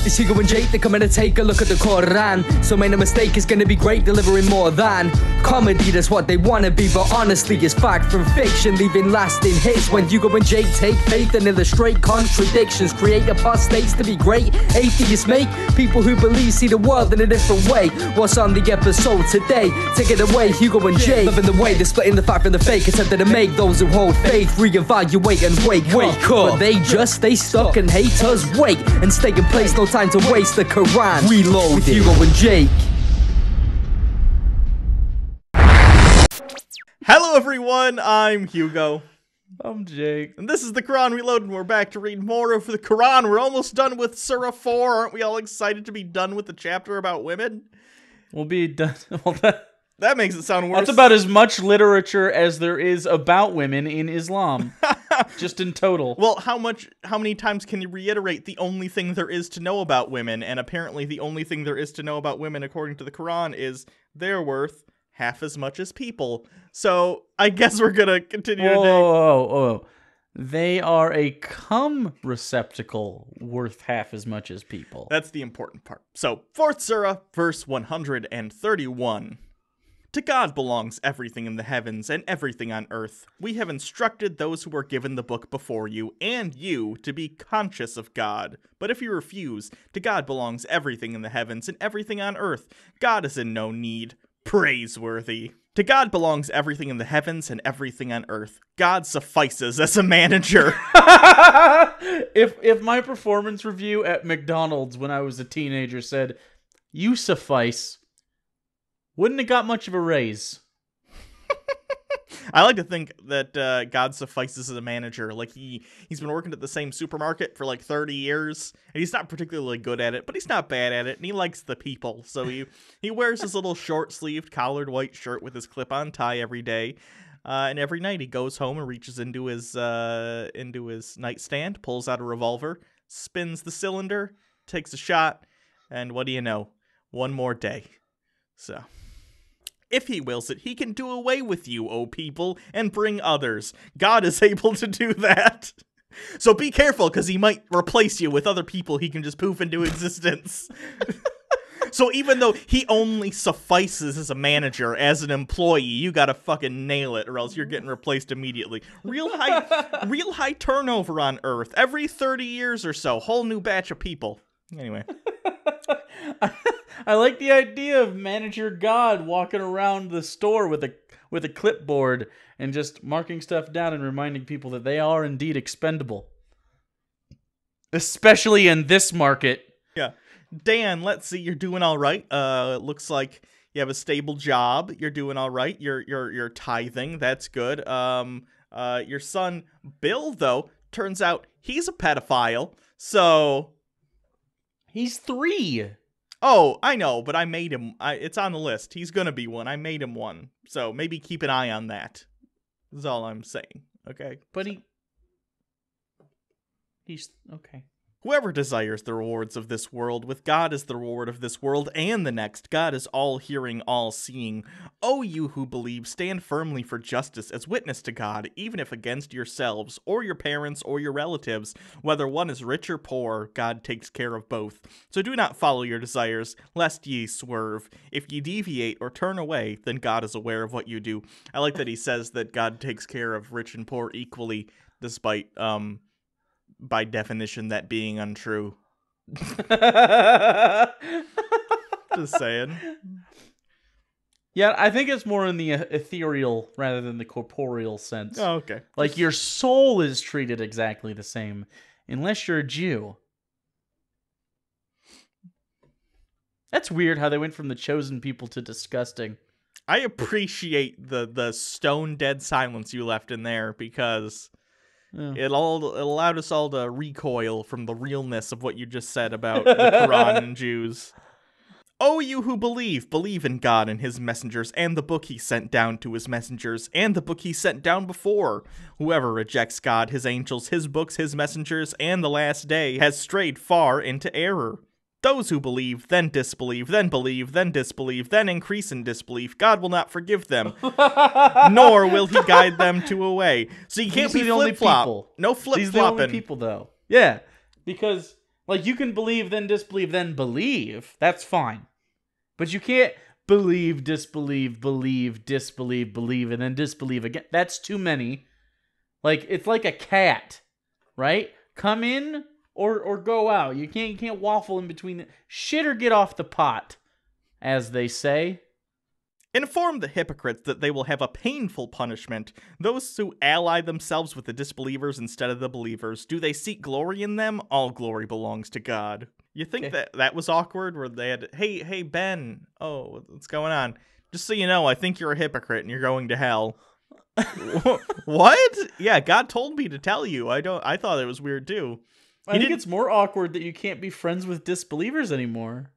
It's Hugo and Jake, they're coming to take a look at the Quran. So make no mistake, it's gonna be great, delivering more than comedy, that's what they wanna be. But honestly, it's fact from fiction, leaving lasting hits. When Hugo and Jake take faith and illustrate contradictions, create apostates to be great. Atheists make people who believe see the world in a different way. What's on the episode today? Take it away, Hugo and Jake. Loving the way they're splitting the fact from the fake, attempting to make those who hold faith reevaluate and wake up. But they just stay stuck and haters wait and stay in place. No time to waste. The Quran Reloaded with Hugo and Jake. Hello everyone, I'm Hugo. I'm Jake. And this is the Quran Reloaded, and we're back to read more of the Quran. We're almost done with Surah 4. Aren't we all excited to be done with the chapter about women? We'll be done. That makes it sound worse. That's about as much literature as there is about women in Islam. Just in total. Well, how many times can you reiterate the only thing there is to know about women? And apparently the only thing there is to know about women, according to the Quran, is they're worth half as much as people. So I guess we're gonna continue today. Whoa. They are a cum receptacle worth half as much as people. That's the important part. So, 4th Surah, verse 131. To God belongs everything in the heavens and everything on earth. We have instructed those who were given the book before you and you to be conscious of God. But if you refuse, to God belongs everything in the heavens and everything on earth. God is in no need. Praiseworthy. To God belongs everything in the heavens and everything on earth. God suffices as a manager. If my performance review at McDonald's when I was a teenager said, "You suffice," wouldn't have got much of a raise. I like to think that God suffices as a manager. Like, he's been working at the same supermarket for like 30 years, and he's not particularly good at it, but he's not bad at it, and he likes the people. So he wears his little short-sleeved collared white shirt with his clip-on tie every day, and every night he goes home and reaches into his nightstand, pulls out a revolver, spins the cylinder, takes a shot, and what do you know? One more day. So, if he wills it, he can do away with you, O people, and bring others. God is able to do that. So be careful, because he might replace you with other people he can just poof into existence. So even though he only suffices as a manager, as an employee, you gotta fucking nail it, or else you're getting replaced immediately. Real high turnover on Earth. Every 30 years or so, whole new batch of people. Anyway. I like the idea of Manager God walking around the store with a clipboard and just marking stuff down and reminding people that they are indeed expendable. Especially in this market. Yeah. Dan, let's see, you're doing all right. Looks like you have a stable job. You're doing all right. You're tithing. That's good. Your son Bill, though, turns out he's a pedophile. So he's 3. Oh, I know, but I made him. It's on the list. He's gonna be one. I made him one. So maybe keep an eye on that. That's all I'm saying. Okay? But he's okay. Whoever desires the rewards of this world, with God is the reward of this world and the next. God is all-hearing, all-seeing. O you who believe, stand firmly for justice as witness to God, even if against yourselves, or your parents, or your relatives. Whether one is rich or poor, God takes care of both. So do not follow your desires, lest ye swerve. If ye deviate or turn away, then God is aware of what you do. I like that he says that God takes care of rich and poor equally, despite, by definition, that being untrue. Just saying. Yeah, I think it's more in the ethereal rather than the corporeal sense. Oh, okay. Like, your soul is treated exactly the same, unless you're a Jew. That's weird how they went from the chosen people to disgusting. I appreciate the stone dead silence you left in there, because it allowed us all to recoil from the realness of what you just said about the Quran and Jews. O you who believe in God and his messengers, and the book he sent down to his messengers, and the book he sent down before. Whoever rejects God, his angels, his books, his messengers, and the last day has strayed far into error. Those who believe, then disbelieve, then believe, then disbelieve, then increase in disbelief, God will not forgive them, nor will he guide them to a way. So you can't be flip-flop. No flip-flopping. These are the only people, though. Yeah, because, Like, you can believe, then disbelieve, then believe. That's fine. But you can't believe, disbelieve, believe, disbelieve, believe, and then disbelieve again. That's too many. Like, it's like a cat, right? Come in or go out. You can't waffle in between. Shit or get off the pot, as they say. Inform the hypocrites that they will have a painful punishment. Those who ally themselves with the disbelievers instead of the believers, do they seek glory in them? All glory belongs to God. You think that was awkward, where they had, hey, Ben, oh, what's going on? Just so you know, I think you're a hypocrite and you're going to hell. What? Yeah, God told me to tell you. I thought it was weird too. I think it's more awkward that you can't be friends with disbelievers anymore.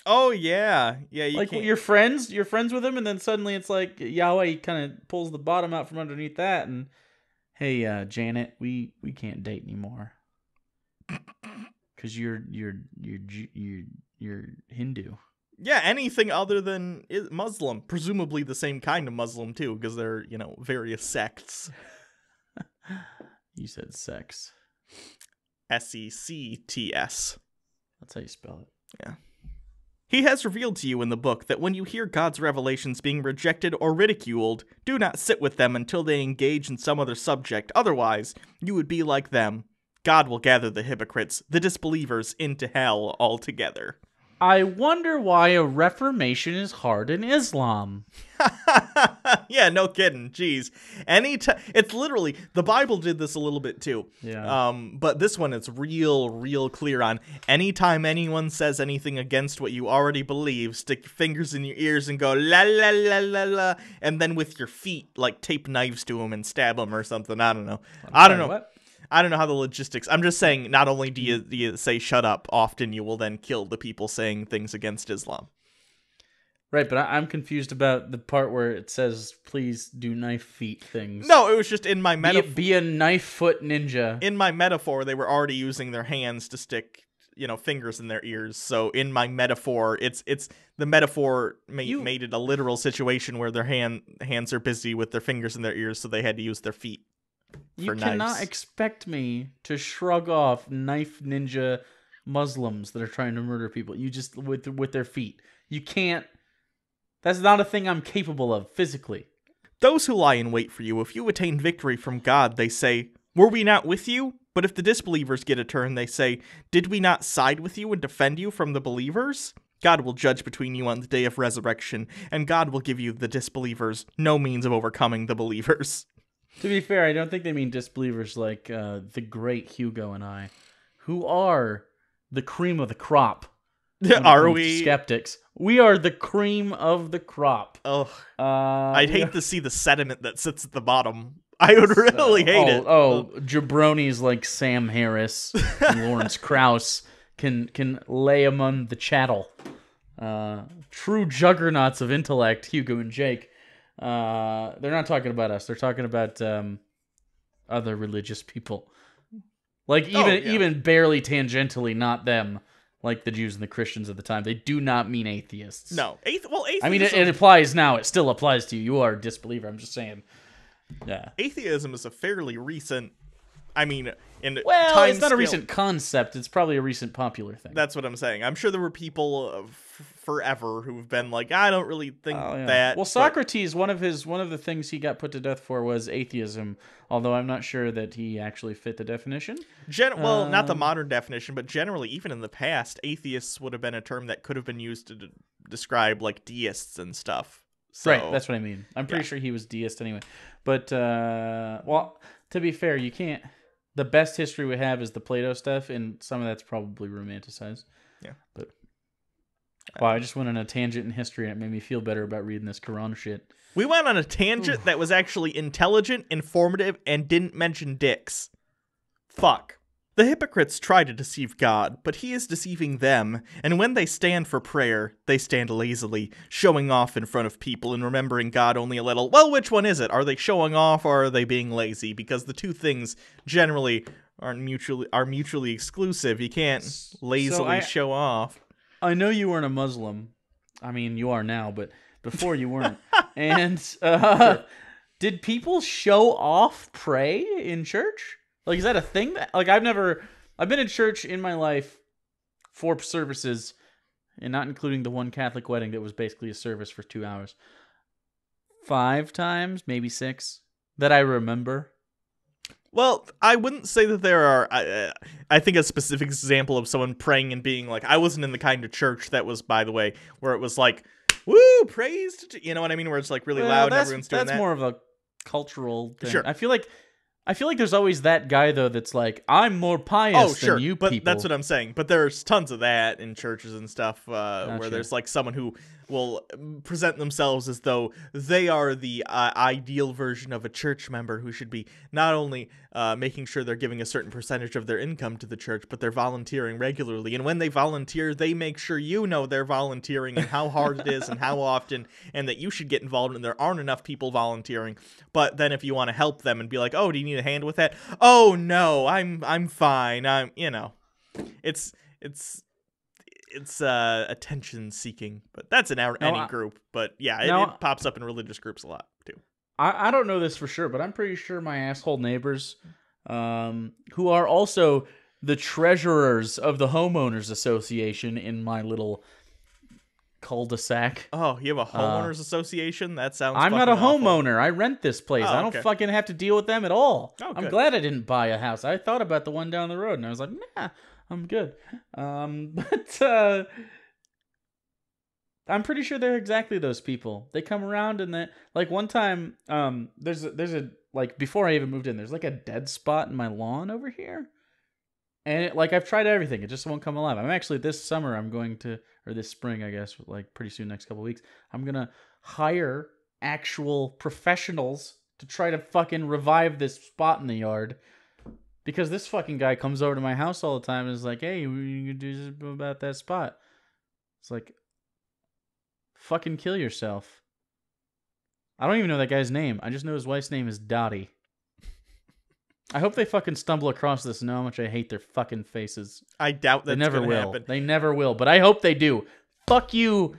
Oh yeah, you like can't. You're friends with him, and then suddenly it's like Yahweh kind of pulls the bottom out from underneath that, and hey, Janet, we can't date anymore because you're Hindu. Yeah, anything other than Muslim, presumably the same kind of Muslim too, because they're various sects. You said sex. SECTS. That's how you spell it. Yeah. He has revealed to you in the book that when you hear God's revelations being rejected or ridiculed, do not sit with them until they engage in some other subject. Otherwise, you would be like them. God will gather the hypocrites, the disbelievers, into hell altogether. I wonder why a reformation is hard in Islam. Yeah, no kidding. Jeez. It's literally, the Bible did this a little bit too. Yeah. But this one it's real clear on. Anytime anyone says anything against what you already believe, stick your fingers in your ears and go la la la la la, and then with your feet like tape knives to them and stab them or something. I don't know. What? I don't know how the logistics. I'm just saying, not only do you say shut up, often you will then kill the people saying things against Islam. Right, but I'm confused about the part where it says, please do knife feet things. No, it was just in my metaphor. Be a knife foot ninja. In my metaphor, they were already using their hands to stick, fingers in their ears. So in my metaphor, it's the metaphor made it a literal situation where their hands are busy with their fingers in their ears, so they had to use their feet. You cannot expect me to shrug off knife ninja Muslims that are trying to murder people. You just with their feet. You can't. That's not a thing I'm capable of physically. Those who lie in wait for you, if you attain victory from God, they say, were we not with you? But if the disbelievers get a turn, they say, did we not side with you and defend you from the believers? God will judge between you on the day of resurrection, and God will give you, the disbelievers, no means of overcoming the believers. To be fair, I don't think they mean disbelievers like the great Hugo and I, who are the cream of the crop. Are we? Skeptics. We are the cream of the crop. Oh, I'd hate to see the sediment that sits at the bottom. I would really hate it. Oh, jabronis like Sam Harris and Lawrence Krauss can lay among the chattel. True juggernauts of intellect, Hugo and Jake. They're not talking about us. They're talking about other religious people. Like even barely tangentially not them, like the Jews and the Christians at the time. They do not mean atheists. No. Atheism. I mean, it applies now. It still applies to you. You are a disbeliever. I'm just saying. Yeah. Atheism is a fairly recent. I mean, it's not a recent concept. It's probably a recent popular thing. That's what I'm saying. I'm sure there were people forever who've been like, I don't really think that. Well, Socrates, one of the things he got put to death for was atheism. Although I'm not sure that he actually fit the definition. Well, not the modern definition, but generally, even in the past, atheists would have been a term that could have been used to describe like deists and stuff. So, right, that's what I mean. I'm pretty sure he was deist anyway. But well, to be fair, you can't. The best history we have is the Plato stuff, and some of that's probably romanticized. Yeah. But wow, I just went on a tangent in history, and it made me feel better about reading this Quran shit. We went on a tangent that was actually intelligent, informative, and didn't mention dicks. Fuck. The hypocrites try to deceive God, but he is deceiving them, and when they stand for prayer, they stand lazily, showing off in front of people and remembering God only a little. Well, which one is it? Are they showing off or are they being lazy? Because the two things generally are mutually exclusive. You can't lazily show off. I know you weren't a Muslim. I mean, you are now, but before you weren't. And did people show off pray in church? Like, is that a thing? I've been in church in my life 4 services, and not including the one Catholic wedding that was basically a service for 2 hours. 5 times, maybe 6, that I remember. Well, I wouldn't say that there are. I think a specific example of someone praying and being like, I wasn't in the kind of church that was, by the way, where it was like, woo, praise to, you know what I mean? Where it's like really loud and everyone's doing that. That's more of a cultural thing. Sure. I feel like there's always that guy, though, that's like, I'm more pious than you people. But that's what I'm saying. But there's tons of that in churches and stuff where there's like someone who will present themselves as though they are the ideal version of a church member who should be not only making sure they're giving a certain percentage of their income to the church, but they're volunteering regularly. And when they volunteer, they make sure you know they're volunteering and how hard it is and how often, and that you should get involved, and there aren't enough people volunteering. But then if you want to help them and be like, oh, do you need a hand with that? Oh, no, I'm fine. It's attention seeking, but that's in any group. But yeah, it pops up in religious groups a lot too. I don't know this for sure, but I'm pretty sure my asshole neighbors, who are also the treasurers of the homeowners association in my little cul-de-sac. Oh, you have a homeowners association? That sounds. I'm not a awful. homeowner. I rent this place. I don't fucking have to deal with them at all. Oh, I'm glad I didn't buy a house. I thought about the one down the road, and I was like, nah, I'm good. But I'm pretty sure they're exactly those people. They come around and they, like, one time, there's a like, before I even moved in, there's like a dead spot in my lawn over here. And I've tried everything. It just won't come alive. I'm actually, this summer, or this spring, I guess, like pretty soon, next couple weeks, I'm going to hire actual professionals to try to fucking revive this spot in the yard. Because this fucking guy comes over to my house all the time and is like, hey, what are you going to do about that spot? It's like, fucking kill yourself. I don't even know that guy's name. I just know his wife's name is Dottie. I hope they fucking stumble across this and know how much I hate their fucking faces. I doubt that's going to happen. They never will, but I hope they do. Fuck you,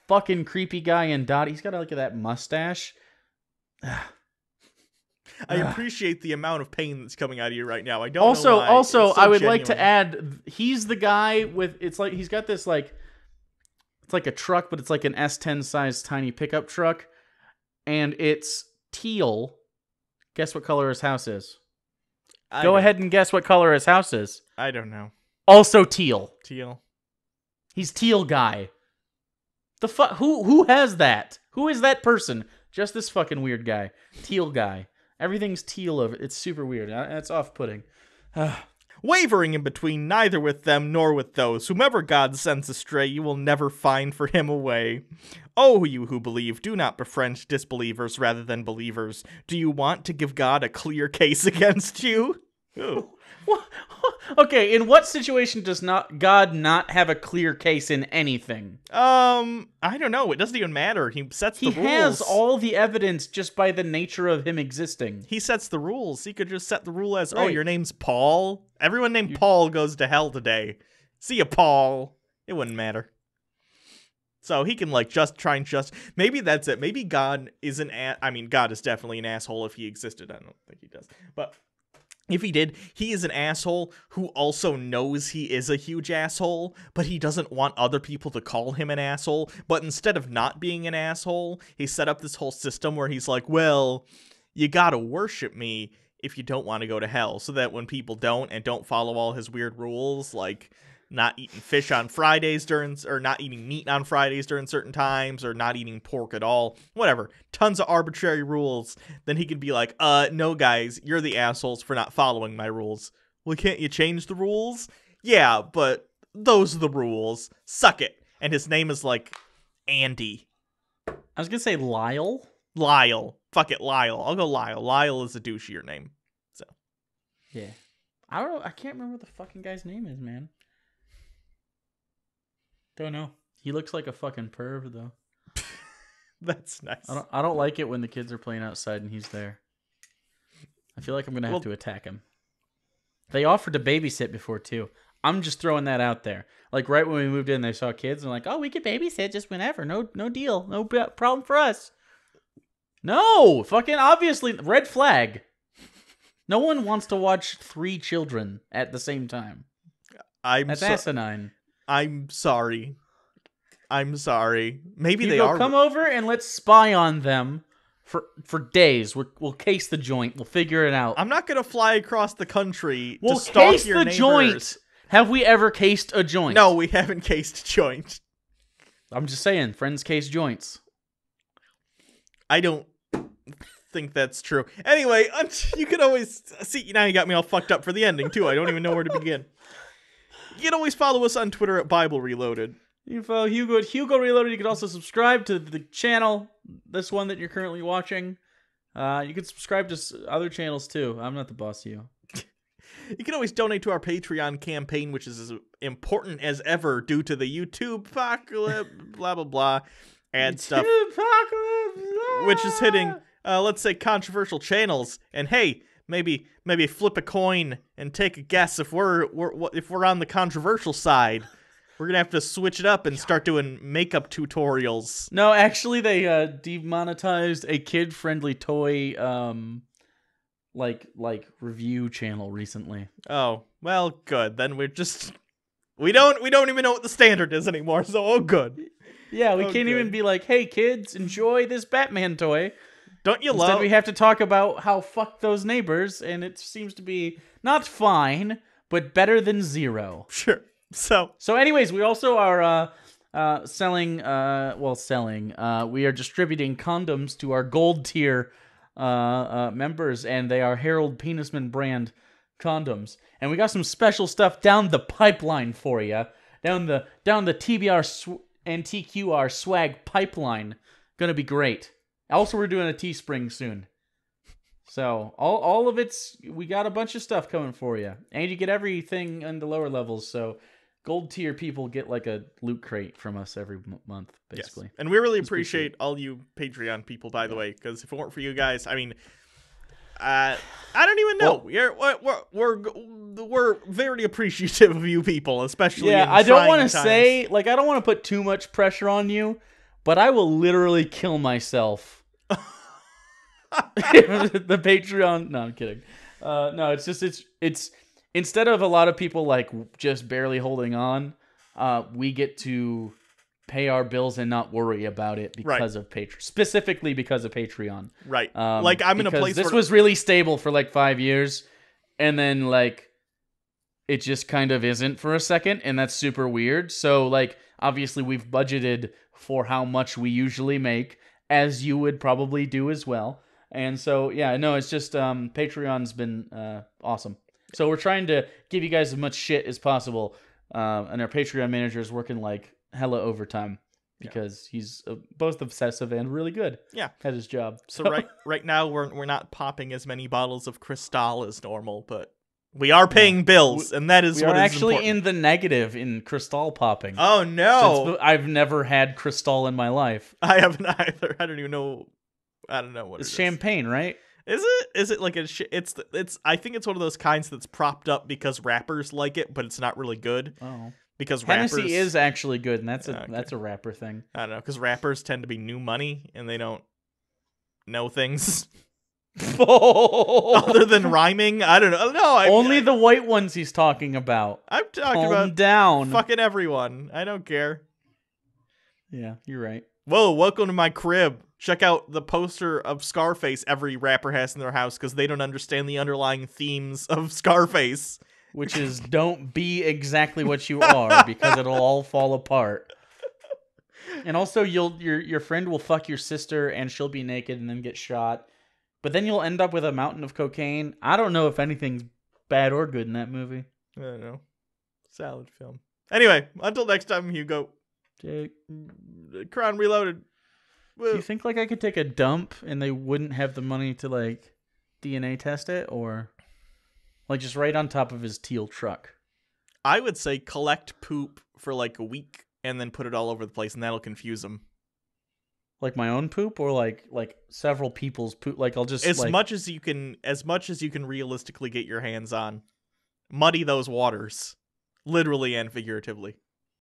fucking creepy guy and Dottie. He's got like that mustache. I appreciate the amount of pain that's coming out of you right now. I don't also, know why. Also, so I would genuine. like to add, he's the guy with, it's like, he's got this like, it's like a truck, but it's like an S10 size tiny pickup truck. And it's teal. Guess what color his house is? Go ahead and guess what color his house is. I don't know. Also teal. Teal. He's teal guy. The fuck? Who has that? Who is that person? Just this fucking weird guy. Teal guy. Everything's teal over. It's super weird. It's off-putting. Wavering in between neither with them nor with those. Whomever God sends astray, you will never find for him a way. Oh, you who believe, do not befriend disbelievers rather than believers. Do you want to give God a clear case against you? Ooh. Okay, in what situation does God not have a clear case in anything? I don't know. It doesn't even matter. He sets the rules. He has all the evidence just by the nature of him existing. He sets the rules. He could just set the rule as, oh, your name's Paul? Everyone named Paul goes to hell today. See ya, Paul. It wouldn't matter. So he can, like, maybe that's it. Maybe God is God is definitely an asshole if he existed. I don't think he does. But if he did, he is an asshole who also knows he is a huge asshole, but he doesn't want other people to call him an asshole. But instead of not being an asshole, he set up this whole system where he's like, well, you gotta worship me if you don't want to go to hell. So that when people don't follow all his weird rules, like not eating fish on Fridays or not eating meat on Fridays during certain times, or not eating pork at all, whatever, tons of arbitrary rules, then he could be like, no guys, you're the assholes for not following my rules. Well, can't you change the rules? Yeah, but those are the rules. Suck it. And his name is like Andy. I was gonna say Lyle. Fuck it, Lyle. I'll go Lyle. Lyle is a douchier name. So yeah. I don't know. I can't remember what the fucking guy's name is, man. Don't know. He looks like a fucking perv, though. That's nice. I don't like it when the kids are playing outside and he's there. I feel like I'm gonna have to attack him. They offered to babysit before too. I'm just throwing that out there. Like right when we moved in, they saw kids and like, oh, we could babysit just whenever. No deal. No problem for us. No, fucking obviously red flag. No one wants to watch 3 children at the same time. That's asinine. I'm sorry. Maybe they Hugo, are. come over and let's spy on them for days. We'll case the joint. We'll figure it out. I'm not gonna fly across the country We'll to stalk case your the neighbors. joint. Have we ever cased a joint? No, we haven't cased joint. I'm just saying, friends case joints. I don't think that's true. Anyway, you can always see, now you got me all fucked up for the ending too. I don't even know where to begin. You can always follow us on Twitter at Bible Reloaded. You can follow Hugo at Hugo Reloaded. You can also subscribe to the channel, this one that you're currently watching. You can subscribe to other channels too. I'm not the boss of you. You can always donate to our Patreon campaign, which is as important as ever due to the YouTube apocalypse, blah, blah, blah, and stuff, which is hitting, let's say, controversial channels. And hey, maybe flip a coin and take a guess if we're on the controversial side. We're gonna have to switch it up and start doing makeup tutorials. No, actually, they demonetized a kid-friendly toy like review channel recently. Oh, well, good. Then we don't even know what the standard is anymore. So good. Yeah, we can't even be like, hey kids, enjoy this Batman toy. Don't you Instead, love? we have to talk about how fuck those neighbors, and it seems to be not fine, but better than zero. Sure. So anyways, we also are selling. We are distributing condoms to our gold tier members, and they are Harold Penisman brand condoms. And we got some special stuff down the pipeline for you, down the TBR and TQR swag pipeline. Gonna be great. Also, we're doing a Teespring soon. So all of we got a bunch of stuff coming for you, and you get everything in the lower levels. So gold tier people get like a loot crate from us every month, basically. Yes. And we really appreciate all you Patreon people, by the way, because if it weren't for you guys, I mean, I don't even know. We're very appreciative of you people, especially. Yeah, in I don't want to say I don't want to put too much pressure on you, but I will literally kill myself. The Patreon. No, I'm kidding. No, it's just it's. Instead of a lot of people like just barely holding on, we get to pay our bills and not worry about it because of Patreon. Specifically because of Patreon. Right. Like I'm in a place this where was really stable for like 5 years, and then like it just kind of isn't for a second, and that's super weird. So like obviously we've budgeted for how much we usually make, as you would probably do as well. And so yeah, no, it's just Patreon's been awesome. So we're trying to give you guys as much shit as possible, and our Patreon manager is working like hella overtime because he's both obsessive and really good. Yeah, at his job. So right now we're not popping as many bottles of Cristal as normal, but we are paying bills, and that is we what are is actually important. in the negative in Cristal popping. Oh no! I've never had Cristal in my life. I haven't either. I don't even know. I don't know what it's it is. Champagne, right? Is it? Is it like it's? I think it's one of those kinds that's propped up because rappers like it, but it's not really good. Oh, because Hennessy rappers is actually good, and that's a rapper thing. I don't know, because rappers tend to be new money and they don't know things other than rhyming. I don't know. No, only the white ones he's talking about. I'm talking Calm about down. Fucking everyone. I don't care. Yeah, you're right. Whoa, welcome to my crib. Check out the poster of Scarface every rapper has in their house because they don't understand the underlying themes of Scarface. Which is, don't be exactly what you are because it'll all fall apart. And also, your friend will fuck your sister and she'll be naked and then get shot. But then you'll end up with a mountain of cocaine. I don't know if anything's bad or good in that movie. I don't know. Salad film. Anyway, until next time, Hugo. Jake. Crown Reloaded. Woo. Do you think like I could take a dump and they wouldn't have the money to like DNA test it, or like just right on top of his teal truck? I would say collect poop for like a week and then put it all over the place, and that'll confuse them. Like my own poop, or like several people's poop. Like I'll just as much as you can realistically get your hands on. Muddy those waters, literally and figuratively.